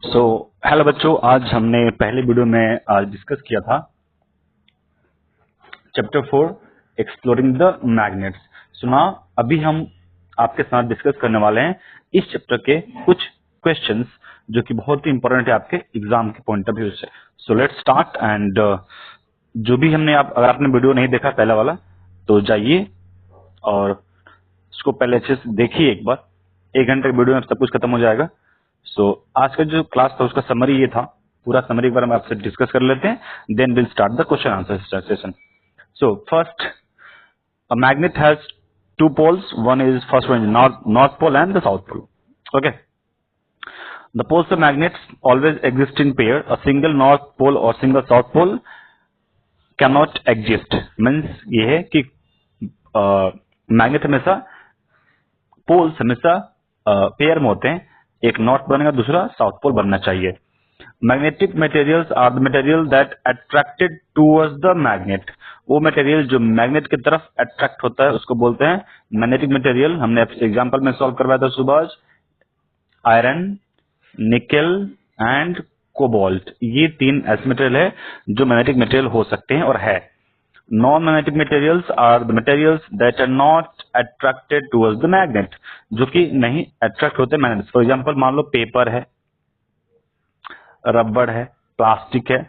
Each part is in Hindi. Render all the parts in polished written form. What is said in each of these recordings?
सो हेलो बच्चों, आज हमने पहले वीडियो में आज डिस्कस किया था चैप्टर 4 एक्सप्लोरिंग द मैग्नेट्स। सुना, अभी हम आपके साथ डिस्कस करने वाले हैं इस चैप्टर के कुछ क्वेश्चंस जो कि बहुत ही इंपॉर्टेंट है आपके एग्जाम के पॉइंट ऑफ व्यू से। सो लेट्स स्टार्ट एंड जो भी हमने अगर आपने वीडियो नहीं देखा पहला वाला तो जाइए और उसको पहले अच्छे से देखिए एक बार। 1 घंटे की वीडियो में सब कुछ खत्म हो जाएगा। सो आज का जो क्लास था उसका समरी ये था, पूरा समरी एक बार हम आपसे डिस्कस कर लेते हैं, then will start the question answer session. So first, a magnet has two poles, one is first one north pole and the south pole. Okay, the poles of magnets always exist in pair, a single north pole और single south pole can not exist. Means ये है कि मैग्नेट हमेशा पोल्स हमेशा पेयर में होते हैं, एक नॉर्थ बनेगा दूसरा साउथ पोल बनना चाहिए। Magnetic materials are the material that attracted towards the magnet. वो मटेरियल जो मैग्नेट की तरफ अट्रैक्ट होता है उसको बोलते हैं मैग्नेटिक मटेरियल। हमने एग्जांपल में सॉल्व करवाया था सुबह, आयरन, निकेल एंड कोबाल्ट। ये 3 ऐसे मटेरियल है जो मैग्नेटिक मटेरियल हो सकते हैं और है। Non-magnetic materials are the materials that are not attracted towards the magnet, जो कि नहीं अट्रैक्ट होते मैग्नेट। फॉर एग्जाम्पल मान लो पेपर है, रबड़ है, प्लास्टिक है,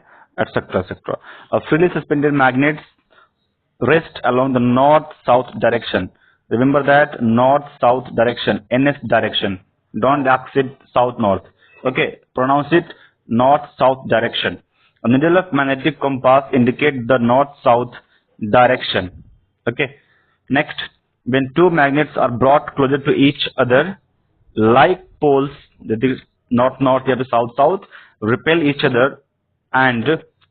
etcetera etcetera. Freely suspended magnets rest along the north-south direction. Remember that north-south direction, NS direction. Don't exceed south-north. Okay, pronounce it north-south direction. A needle of magnetic compass indicate the north-south direction. Okay. Next, when two magnets are brought closer to each other, like poles, that is north-north या south-south, repel each other, and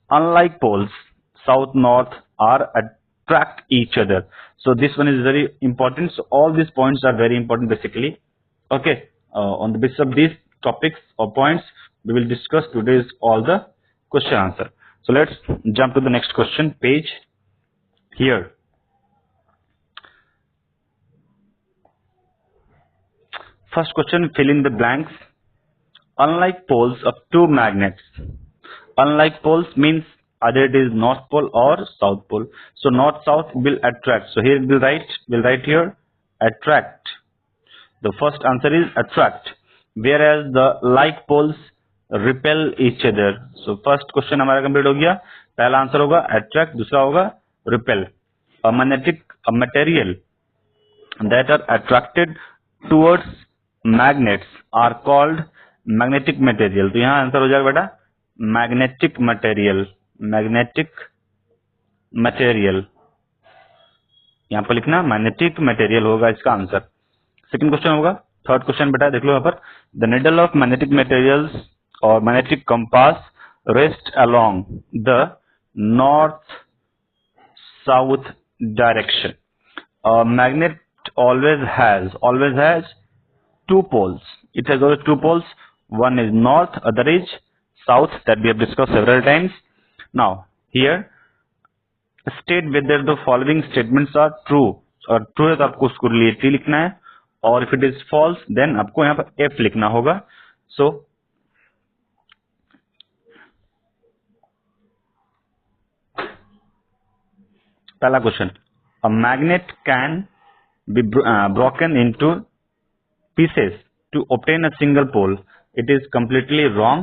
unlike poles, south-north are attract each other. So this one is very important. So all these points are very important basically. Okay, on the basis of these topics or points, we will discuss today's all the question answer. So let's jump to the next question page here. First question, fill in the blanks. Unlike poles of two magnets. Unlike poles means either it is north pole or south pole. So north south will attract. So here we'll write here attract. The first answer is attract. Whereas the like poles repel each other. So first question हमारा कंप्लीट हो गया। पहला आंसर होगा attract, दूसरा होगा repel. A material that are attracted towards magnets are called magnetic material. तो यहाँ आंसर हो जाएगा बेटा मैग्नेटिक मटेरियल। मैग्नेटिक मटेरियल यहाँ पर लिखना मैग्नेटिक मटेरियल होगा इसका आंसर। सेकंड क्वेश्चन होगा, थर्ड क्वेश्चन बेटा देख लो यहाँ पर। The needle of magnetic materials और magnetic compass rest along the north south direction. Magnet always has two poles. It has always two poles. One is north, other is south, that we have discussed several times. Now here state whether the following statements are true. और true है तो आपको उसको लिए T लिखना है, और if it is false then आपको यहाँ पर F लिखना होगा। So पहला question, a magnet can be broken into pieces to obtain a single pole. It is completely wrong.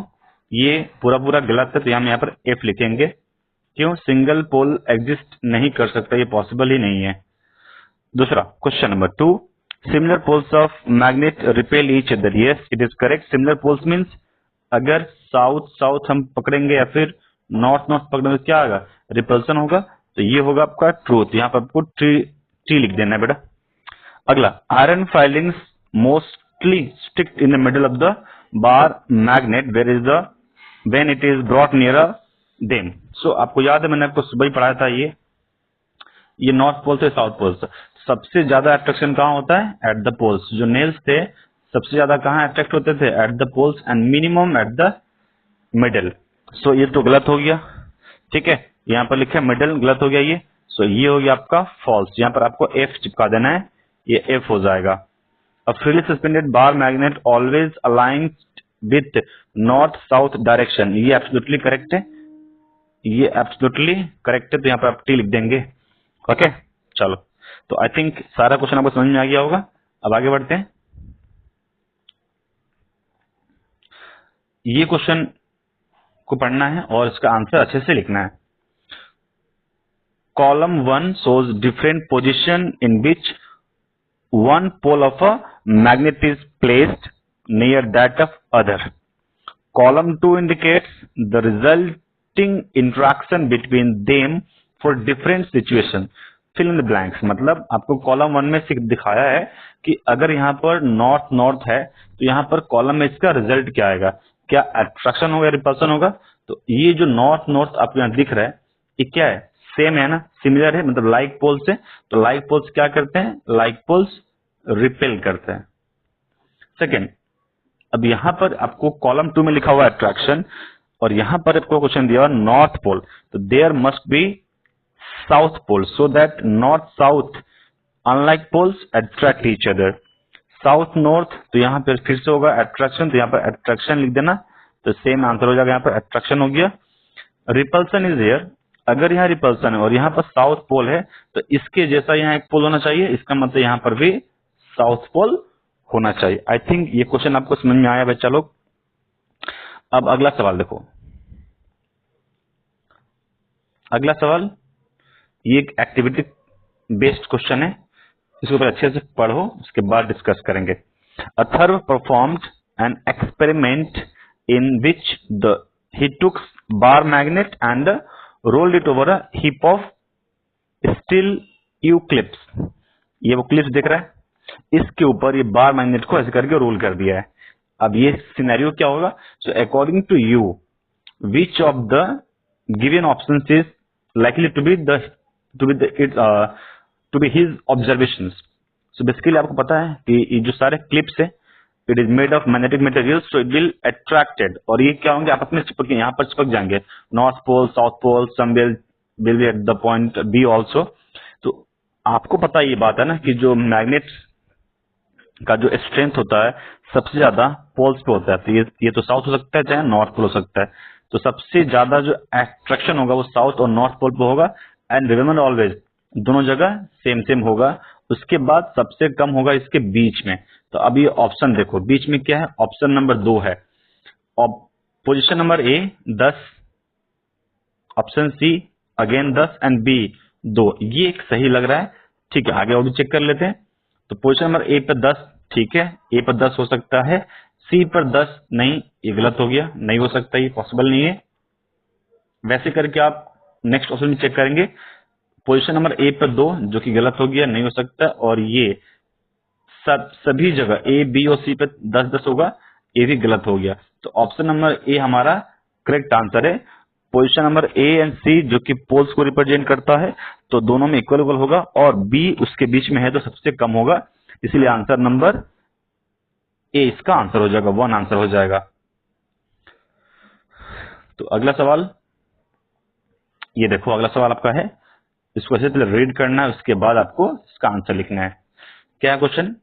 ये पूरा गलत है, तो हम यहाँ पर F लिखेंगे। क्यों? सिंगल पोल एग्जिस्ट नहीं कर सकता, ये पॉसिबल ही नहीं है। दूसरा question number 2, similar poles of magnet repel each other. Yes, it is correct. Similar poles means अगर साउथ साउथ हम पकड़ेंगे या फिर नॉर्थ नॉर्थ पकड़ेंगे तो क्या होगा? रिपल्सन होगा। तो ये होगा आपका ट्रूथ। यहाँ पर आपको टी लिख देना है बेटा। अगला, iron filings mostly stick in the middle of the bar magnet where is the when it is brought near them. So आपको याद है, मैंने आपको सुबह ही पढ़ाया था, ये नॉर्थ पोल से साउथ पोल से सबसे ज्यादा अट्रैक्शन कहाँ होता है? At the poles. जो नेल्स थे सबसे ज्यादा कहाँ अट्रैक्ट होते थे? At the poles and minimum at the middle. So ये तो गलत हो गया, ठीक है। यहाँ पर लिखा है मिडल, गलत हो गया ये। सो ये हो गया आपका फॉल्स। यहाँ पर आपको F चिपका देना है, ये F हो जाएगा। A freely suspended bar magnet always aligns with north south direction, ये एब्सोल्युटली करेक्ट है, ये एब्सोल्युटली करेक्ट है, तो यहाँ पे आप टी लिख देंगे। ओके चलो, तो आई थिंक सारा क्वेश्चन आपको समझ में आ गया होगा। अब आगे बढ़ते हैं। ये क्वेश्चन को पढ़ना है और इसका आंसर अच्छे से लिखना है। Column 1 shows different position in which one pole of a magnet is placed near that of other. Column 2 indicates the resulting interaction between them for different situation. Fill in the blanks, मतलब आपको कॉलम 1 में दिखाया है कि अगर यहाँ पर नॉर्थ नॉर्थ है तो यहाँ पर कॉलम में इसका रिजल्ट क्या आएगा, क्या अट्रैक्शन होगा, रिपल्सन होगा। तो ये जो नॉर्थ नॉर्थ आपको यहाँ दिख रहा है ये क्या है, सेम है ना, सिमिलर है, मतलब लाइक पोल्स है। तो लाइक पोल्स क्या करते हैं, लाइक पोल्स रिपेल करते हैं। सेकेंड, अब यहाँ पर आपको कॉलम 2 में लिखा हुआ अट्रैक्शन और यहाँ पर आपको क्वेश्चन दिया हुआ नॉर्थ पोल, तो there must be south pole so that north south unlike poles attract each other. South north, तो यहाँ पर फिर से होगा अट्रैक्शन, तो यहाँ पर अट्रैक्शन लिख देना, तो सेम आंसर हो जाएगा, यहाँ पर अट्रैक्शन हो गया। रिपल्सन इज हियर, अगर यहाँ रिपल्सन है और यहाँ पर साउथ पोल है तो इसके जैसा यहाँ एक पोल होना चाहिए, इसका मतलब यहाँ पर भी साउथ पोल होना चाहिए। आई थिंक ये क्वेश्चन आपको समझ में आया बच्चा लोग। अब अगला सवाल देखो, अगला सवाल ये एक एक्टिविटी बेस्ड क्वेश्चन है, इसको ऊपर अच्छे से पढ़ो, उसके बाद डिस्कस करेंगे। Atharva performed an experiment in which the he took bar magnet and rolled it over a heap of steel U clips. ये वो क्लिप्स दिख रहा है, इसके ऊपर ये बार मैग्नेट को ऐसे करके रोल कर दिया है। अब ये सिनेरियो क्या होगा, so according to you which of the given options is likely to be his observations. So basically आपको पता है कि ये जो सारे क्लिप्स है it is made of magnetic material, so it will attracted, और ये क्या होंगे आपस में चिपक, यहाँ पर चिपक जाएंगे, north pole south pole, some will be at the point B also. तो आपको पता ये बात है ना कि जो मैग्नेट का जो स्ट्रेंथ होता है सबसे ज्यादा पोल्स पे होता है, तो ये तो साउथ हो सकता है चाहे नॉर्थ पोल हो सकता है, तो सबसे ज्यादा जो अट्रैक्शन होगा वो साउथ और नॉर्थ पोल पे होगा। एंड रिमेंबर ऑलवेज दोनों जगह सेम सेम होगा, उसके बाद सबसे कम होगा इसके बीच में। तो अब ये ऑप्शन देखो, बीच में क्या है, ऑप्शन नंबर 2 है, position number A 10, option C again 10 and B 2, ये एक सही लग रहा है। ठीक है, आगे और भी चेक कर लेते हैं। तो पोजीशन नंबर ए पर 10 ठीक है, ए पर 10 हो सकता है, सी पर 10 नहीं, ये गलत हो गया, नहीं हो सकता, ये पॉसिबल नहीं है। वैसे करके आप नेक्स्ट ऑप्शन में चेक करेंगे, पोजीशन नंबर ए पर 2 जो कि गलत हो गया, नहीं हो सकता, और ये सभी जगह ए बी और सी पे 10-10 होगा, ये भी गलत हो गया। तो ऑप्शन नंबर ए हमारा करेक्ट आंसर है। पोजीशन नंबर ए एंड सी जो कि पोल्स को रिप्रेजेंट करता है, तो दोनों में इक्वल इक्वल होगा, और बी उसके बीच में है तो सबसे कम होगा, इसलिए आंसर नंबर ए इसका आंसर हो जाएगा, 1 आंसर हो जाएगा। तो अगला सवाल ये देखो, अगला सवाल आपका है, इसको ऐसे पहले रीड करना है, उसके बाद आपको इसका आंसर लिखना है। क्या question,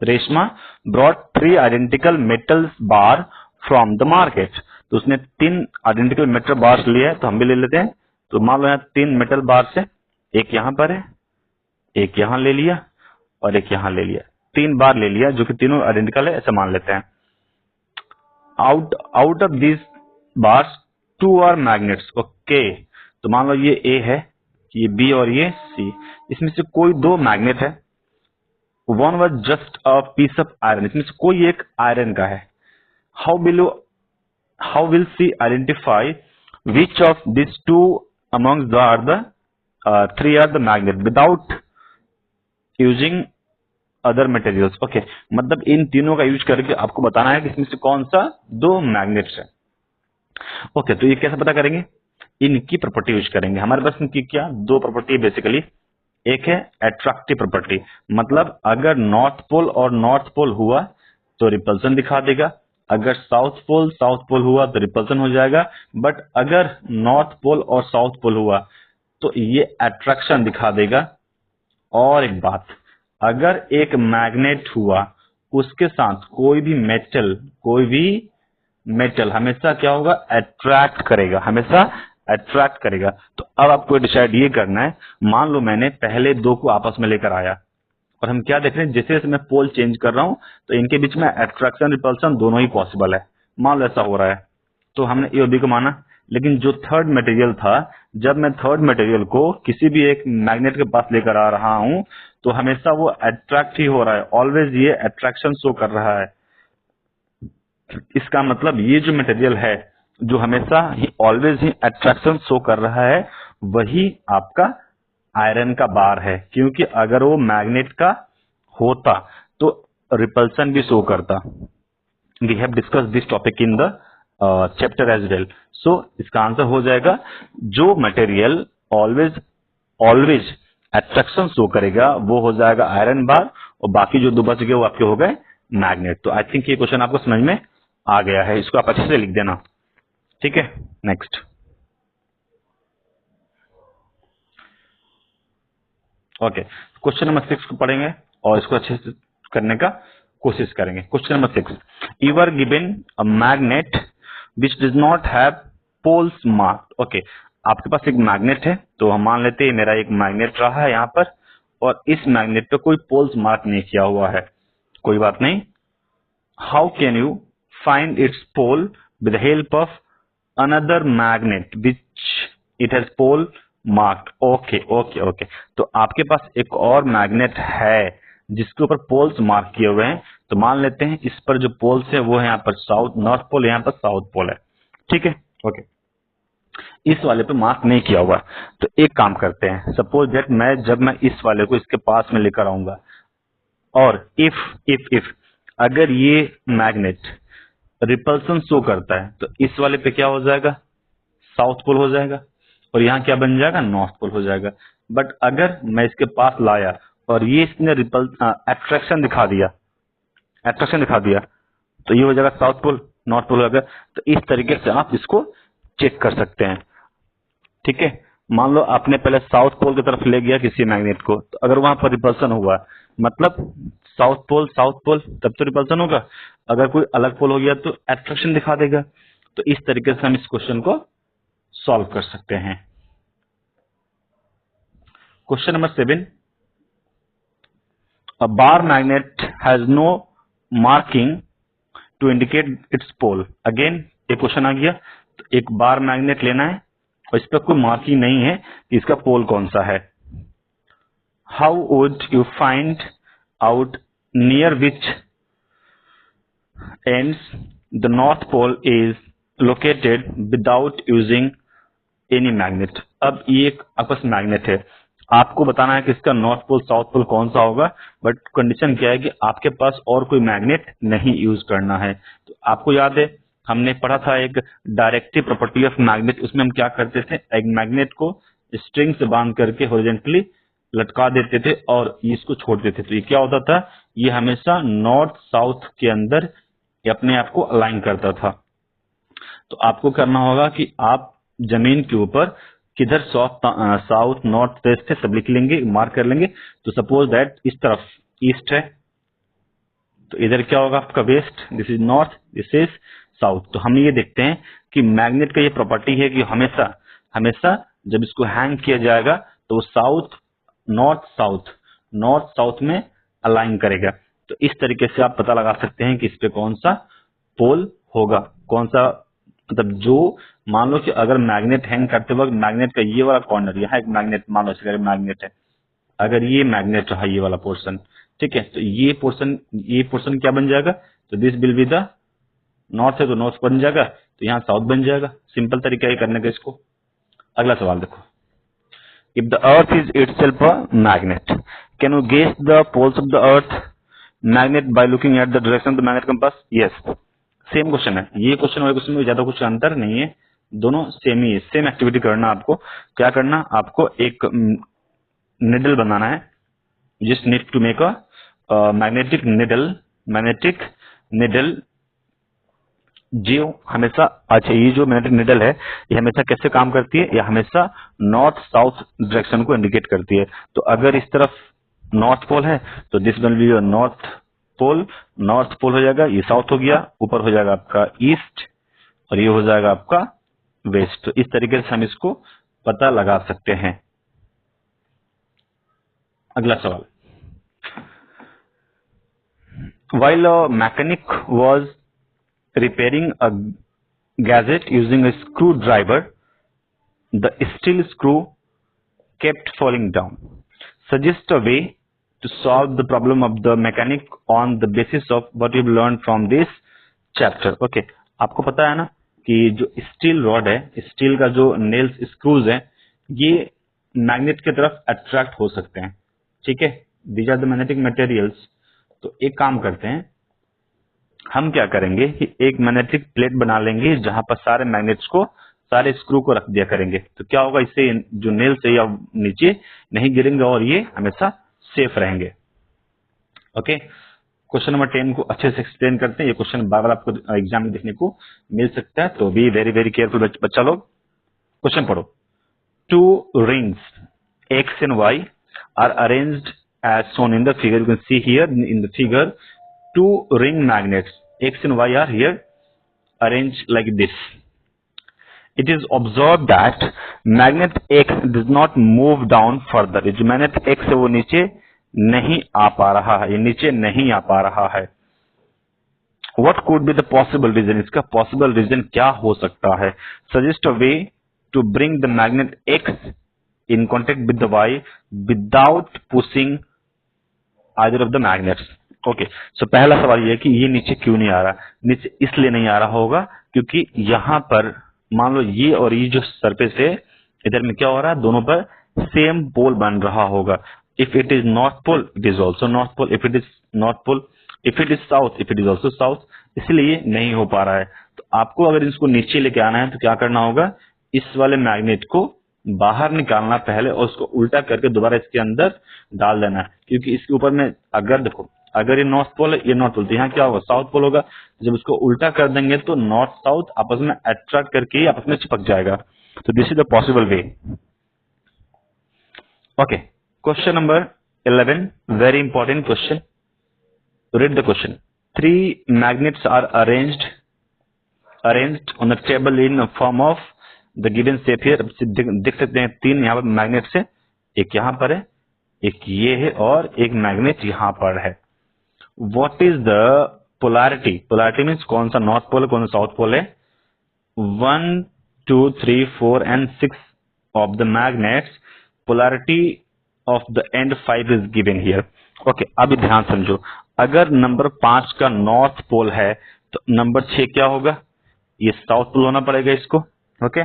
Reshma brought 3 identical metal bar from the market. तो उसने 3 आइडेंटिकल मेटल बार्स लिए हैं, तो हम भी ले लेते हैं। तो मान लो यहाँ 3 मेटल बार्स है, एक यहाँ पर है, एक यहाँ ले लिया और एक यहाँ ले लिया, 3 बार ले लिया जो कि तीनों आइडेंटिकल है, ऐसा मान लेते हैं। Out of this bars 2 are magnets. Okay, तो मान लो ये ए है, ये बी और ये सी, इसमें से कोई 2 मैग्नेट है, one was just a piece of iron, इसमें से कोई एक आयरन का है। How will see identify which of this 2 amongst the 3 are the magnet without using other materials. Okay, मतलब इन तीनों का यूज करके आपको बताना है कि इसमें से कौन सा 2 मैग्नेट्स है। ओके, तो ये कैसे पता करेंगे, इनकी प्रॉपर्टी यूज करेंगे। हमारे पास इनकी क्या 2 प्रॉपर्टी बेसिकली, एक है अट्रैक्टिव प्रॉपर्टी, मतलब अगर नॉर्थ पोल और नॉर्थ पोल हुआ तो रिपल्सन दिखा देगा, अगर साउथ पोल हुआ तो रिपल्सन हो जाएगा, बट अगर नॉर्थ पोल और साउथ पोल हुआ तो ये अट्रैक्शन दिखा देगा। और एक बात, अगर एक मैग्नेट हुआ उसके साथ कोई भी मेटल हमेशा क्या होगा, अट्रैक्ट करेगा, हमेशा अट्रैक्ट करेगा। तो अब आपको डिसाइड ये करना है, मान लो मैंने पहले दो को आपस में लेकर आया और हम क्या देख रहे हैं, जैसे जैसे मैं पोल चेंज कर रहा हूं तो इनके बीच में अट्रैक्शन रिपल्सन दोनों ही पॉसिबल है। मान लो ऐसा हो रहा है तो हमने ए और बी को माना, लेकिन जो थर्ड मटेरियल था, जब मैं थर्ड मटेरियल को किसी भी एक मैग्नेट के पास लेकर आ रहा हूं तो हमेशा वो अट्रैक्ट ही हो रहा है, ऑलवेज ये अट्रैक्शन शो कर रहा है। इसका मतलब ये जो मटेरियल है जो हमेशा ही ऑलवेज ही अट्रैक्शन शो कर रहा है, वही आपका आयरन का बार है, क्योंकि अगर वो मैग्नेट का होता तो रिपल्सन भी शो करता। We have discuss this topic in the chapter as well. So इसका आंसर हो जाएगा, जो material always always attraction show करेगा वो हो जाएगा आयरन बार, और बाकी जो दो बच गए वो आपके हो गए मैग्नेट। तो आई थिंक ये क्वेश्चन आपको समझ में आ गया है, इसको आप अच्छे से लिख देना, ठीक है। नेक्स्ट, ओके, क्वेश्चन नंबर 6 को पढ़ेंगे और इसको अच्छे से करने का कोशिश करेंगे। Question number 6, you are given a magnet which does not have poles marked. Okay, आपके पास एक मैग्नेट है, तो हम मान लेते हैं मेरा एक मैग्नेट रहा है यहाँ पर, और इस मैग्नेट पे कोई पोल्स मार्क नहीं किया हुआ है, कोई बात नहीं। How can you find its pole with the help of another magnet which it has pole marked. Okay okay okay, तो आपके पास एक और मैग्नेट है जिसके ऊपर पोल्स मार्क किए हुए हैं। तो मान लेते हैं इस पर जो पोल्स है वो है यहाँ पर साउथ नॉर्थ पोल, यहाँ पर साउथ पोल है, ठीक है। ओके, इस वाले पे मार्क नहीं किया हुआ। तो एक काम करते हैं, सपोज दैट जब मैं इस वाले को इसके पास में लेकर आऊंगा, और इफ अगर ये मैग्नेट रिपल्सन शो करता है तो इस वाले पे क्या हो जाएगा, साउथ पोल हो जाएगा, और यहाँ क्या बन जाएगा, नॉर्थ पोल हो जाएगा। बट अगर मैं इसके पास लाया और ये इसने अट्रैक्शन दिखा दिया तो ये हो जाएगा साउथ पोल, नॉर्थ पोल हो जाएगा। तो इस तरीके से आप इसको चेक कर सकते हैं, ठीक है। मान लो आपने पहले साउथ पोल की तरफ ले गया किसी मैग्नेट को, तो अगर वहां पर रिपल्सन हुआ, मतलब साउथ पोल तब तो रिपल्सन होगा, अगर कोई अलग पोल हो गया तो अट्रैक्शन दिखा देगा। तो इस तरीके से हम इस क्वेश्चन को सॉल्व कर सकते हैं। Question number 7, a bar magnet has no marking to indicate its pole। Again एक क्वेश्चन आ गया, तो एक बार मैग्नेट लेना है और इस पर कोई मार्किंग नहीं है कि इसका पोल कौन सा है। How would you find out near which ends the north pole is located without using any magnet. अब ये एक आपस मैग्नेट है, आपको बताना है कि इसका नॉर्थ पोल साउथ पोल कौन सा होगा, बट कंडीशन क्या है कि आपके पास और कोई मैग्नेट नहीं यूज करना है। तो आपको याद है हमने पढ़ा था एक डायरेक्टिव प्रॉपर्टी ऑफ मैग्नेट, उसमें हम क्या करते थे, एक मैग्नेट को स्ट्रिंग से बांध करके हॉरिजॉन्टली लटका देते थे और इसको छोड़ देते थे। तो ये क्या होता था, ये हमेशा नॉर्थ साउथ के अंदर ये अपने आप को अलाइन करता था। तो आपको करना होगा कि आप जमीन के ऊपर किधर साउथ नॉर्थ वेस्ट है सब लिख लेंगे, मार्क कर लेंगे। तो सपोज दैट इस तरफ ईस्ट है, तो इधर क्या होगा आपका west, this is north, this is south. तो हम ये देखते हैं कि मैग्नेट का ये प्रॉपर्टी है कि हमेशा हमेशा जब इसको हैंग किया जाएगा तो वो नॉर्थ साउथ में अलाइन करेगा। तो इस तरीके से आप पता लगा सकते हैं कि इस पे कौन सा पोल होगा, कौन सा, मतलब जो मान लो कि अगर मैग्नेट हैंग करते वक्त मैग्नेट का ये वाला कॉर्नर, यहाँ एक मैग्नेट मान लो अगर मैग्नेट है, अगर ये मैग्नेट रहा ये वाला पोर्शन, ठीक है, तो ये पोर्शन क्या बन जाएगा, तो this will be the north है तो नॉर्थ बन जाएगा, तो यहाँ साउथ बन जाएगा। सिंपल तरीका है करने का इसको। अगला सवाल देखो, if the earth is itself a magnet can you guess the poles of the earth magnet by looking at the direction of the magnet compass. Yes, same question है, ये क्वेश्चन और क्वेश्चन में ज्यादा कुछ अंतर नहीं है, दोनों सेम ही है। सेम एक्टिविटी करना, आपको क्या करना, आपको एक निडल बनाना है, just need to make a magnetic needle जो हमेशा, अच्छा ये जो मैग्नेटिक निडल है ये हमेशा कैसे काम करती है, ये हमेशा नॉर्थ साउथ डायरेक्शन को इंडिकेट करती है। तो अगर इस तरफ नॉर्थ पोल है तो this will be your north pole, north pole हो जाएगा, ये साउथ हो गया, ऊपर हो जाएगा आपका ईस्ट और ये हो जाएगा आपका वेस्ट। तो इस तरीके से हम इसको पता लगा सकते हैं। अगला सवाल, while a mechanic was repairing a gadget using a screwdriver, the steel screw kept falling down. Suggest a way to solve the problem of the mechanic on the basis of what you've learned from this chapter. Okay, आपको पता है ना कि जो स्टील रॉड है, स्टील का जो नेल्स स्क्रूज है, ये मैग्नेट की तरफ अट्रैक्ट हो सकते हैं। ठीक है, these are the magnetic materials. तो एक काम करते हैं, हम क्या करेंगे कि एक मैग्नेटिक प्लेट बना लेंगे जहां पर सारे मैग्नेट्स को, सारे स्क्रू को रख दिया करेंगे। तो क्या होगा, इससे जो नेल्स है या नीचे नहीं गिरेंगे और ये हमेशा सेफ रहेंगे। ओके, क्वेश्चन नंबर 10 को अच्छे से एक्सप्लेन करते हैं। ये क्वेश्चन बार बार आपको एग्जाम में देखने को मिल सकता है, तो बी वेरी वेरी केयरफुल बच्चा लोग। क्वेश्चन पढ़ो। 2 rings X and Y are arranged as shown in the figure. You can see here in the figure 2 ring magnets X and Y are here arranged like this. It is observed that magnet X does not move down further. ये जो magnet X है वो नीचे नहीं आ पा रहा है, ये नीचे नहीं आ पा रहा है। What could be the possible reason? इसका possible reason क्या हो सकता है? Suggest a way to bring the magnet X in contact with the Y without pushing either of the magnets. Okay, so पहला सवाल ये है कि ये नीचे क्यों नहीं आ रहा। नीचे इसलिए नहीं आ रहा होगा क्योंकि यहाँ पर मान लो ये और ये जो सरफेस है, इधर में क्या हो रहा है, दोनों पर सेम पोल बन रहा होगा। If it is north pole, it is also north pole. If it is north pole, if it is south, if it is also south. इसलिए नहीं हो पा रहा है। तो आपको अगर इसको नीचे लेके आना है तो क्या करना होगा, इस वाले मैग्नेट को बाहर निकालना पहले और उसको उल्टा करके दोबारा इसके अंदर डाल देना है। क्योंकि इसके ऊपर में अगर देखो, अगर ये नॉर्थ पोल है, ये नॉर्थ पोल, तो यहाँ क्या होगा, साउथ पोल होगा। जब इसको उल्टा कर देंगे तो नॉर्थ साउथ आपस में अट्रैक्ट करके आपस में चिपक जाएगा। तो this is the possible way. Okay, question number 11, very important question. Read the question. 3 magnets are arranged on the table in form of the given shape here। देख सकते हैं 3 यहाँ पर मैग्नेट्स है, एक यहाँ पर है, एक ये है और एक मैग्नेट यहाँ पर है। What is the polarity? Polarity means कौन सा नॉर्थ पोल है, कौन सा साउथ पोल है। 1, 2, 3, 4 and 6 of the magnets, polarity of the end 5 is given here. Okay, अभी ध्यान समझो, अगर नंबर 5 का नॉर्थ पोल है तो नंबर 6 क्या होगा, ये साउथ पोल होना पड़ेगा इसको। ओके,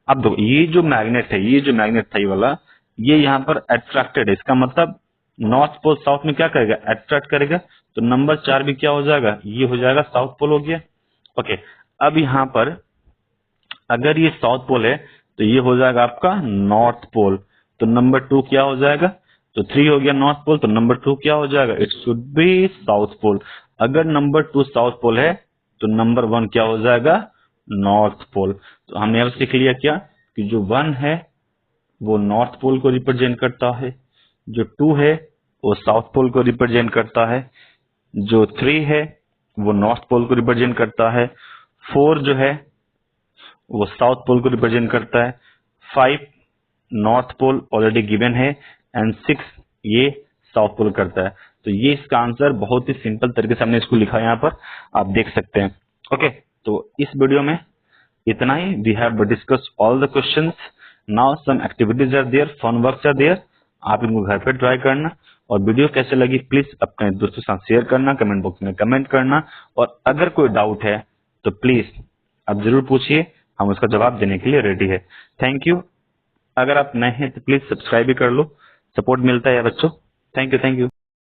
अब देखो ये जो मैग्नेट है, ये जो मैग्नेट था ये वाला, ये यहाँ पर अट्रैक्टेड है। इसका मतलब नॉर्थ पोल साउथ में क्या करेगा, अट्रैक्ट करेगा। तो नंबर 4 भी क्या हो जाएगा, ये हो जाएगा साउथ पोल हो गया। ओके, अब यहाँ पर अगर ये साउथ पोल है तो ये हो जाएगा आपका नॉर्थ पोल। तो नंबर 2 क्या हो जाएगा, तो 3 हो गया नॉर्थ पोल, तो नंबर 2 क्या हो जाएगा, it should be south pole. अगर नंबर 2 साउथ पोल है तो नंबर 1 क्या हो जाएगा, नॉर्थ पोल। तो हमने अब सीख लिया क्या कि जो 1 है वो नॉर्थ पोल को रिप्रेजेंट करता है, जो 2 है वो साउथ पोल को रिप्रेजेंट करता है, जो 3 है वो नॉर्थ पोल को रिप्रेजेंट करता है, 4 जो है वो साउथ पोल को रिप्रेजेंट करता है, 5 नॉर्थ पोल ऑलरेडी गिवन है एंड 6 ये साउथ पोल करता है। तो ये इसका आंसर बहुत ही सिंपल तरीके से हमने इसको लिखा है, यहाँ पर आप देख सकते हैं। ओके, तो इस वीडियो में इतना ही। We have discuss all the questions. Now some activities are there, fun works are there. आप इनको घर पे ट्राई करना। और वीडियो कैसे लगी प्लीज अपने दोस्तों के साथ शेयर करना, कमेंट बॉक्स में कमेंट करना। और अगर कोई डाउट है तो प्लीज आप जरूर पूछिए, हम उसका जवाब देने के लिए रेडी है। Thank you. अगर आप नए हैं तो प्लीज सब्सक्राइब भी कर लो, सपोर्ट मिलता है बच्चों। Thank you.